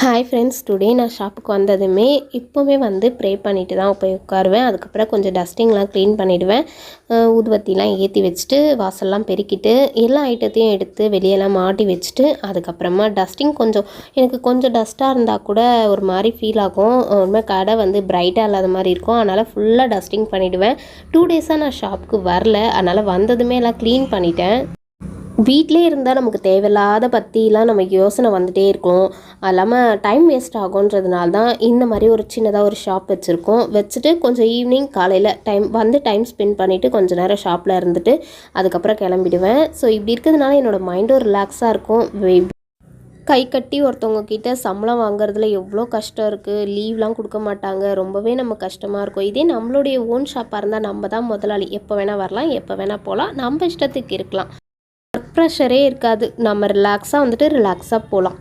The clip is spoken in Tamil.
ஹாய் ஃப்ரெண்ட்ஸ், டுடே நான் ஷாப்புக்கு வந்ததுமே இப்போவே ப்ரே பண்ணிவிட்டு தான் போய் உட்காருவேன். அதுக்கப்புறம் கொஞ்சம் டஸ்டிங்லாம் க்ளீன் பண்ணிவிடுவேன். ஊதுவத்திலாம் ஏற்றி வச்சுட்டு வாசல்லாம் பெருக்கிட்டு எல்லா ஐட்டத்தையும் எடுத்து வெளியெல்லாம் மாட்டி வச்சுட்டு அதுக்கப்புறமா டஸ்டிங் எனக்கு கொஞ்சம் டஸ்ட்டாக இருந்தால் கூட ஒரு மாதிரி ஃபீல் ஆகும். ஒரு கடை பிரைட்டாக இல்லாத மாதிரி இருக்கும். அதனால் ஃபுல்லாக டஸ்டிங் பண்ணிவிடுவேன். 2 டேஸாக நான் ஷாப்புக்கு வரல. அதனால் வந்ததுமே எல்லாம் க்ளீன் பண்ணிட்டேன். வீட்டிலே இருந்தால் நமக்கு தேவையில்லாத பற்றிலாம் நமக்கு யோசனை வந்துகிட்டே இருக்கும். அது இல்லாமல் டைம் வேஸ்ட் ஆகுன்றதுனால தான் இந்த மாதிரி ஒரு சின்னதாக ஒரு ஷாப் வச்சுருக்கோம். வச்சுட்டு கொஞ்சம் ஈவினிங் காலையில் டைம் ஸ்பெண்ட் பண்ணிவிட்டு கொஞ்சம் நேரம் ஷாப்பில் இருந்துட்டு அதுக்கப்புறம் கிளம்பிடுவேன். ஸோ இப்படி இருக்கிறதுனால என்னோடய மைண்டும் ரிலாக்ஸாக இருக்கும். கை கட்டி ஒருத்தவங்க கிட்ட சம்பளம் வாங்குறதுல எவ்வளோ கஷ்டம் இருக்குது. லீவ்லாம் கொடுக்க மாட்டாங்க. ரொம்பவே நம்ம கஷ்டமாக இருக்கும். இதே நம்மளுடைய ஓன் ஷாப்பாக இருந்தால் நம்ம தான் முதலாளி. எப்போ வேணால் வரலாம், எப்போ வேணால் போகலாம், நம்ம இஷ்டத்துக்கு இருக்கலாம். ஒர்க் ப்ரெஷரே இருக்காது. நம்ம ரிலாக்ஸாக ரிலாக்ஸாக போகலாம்.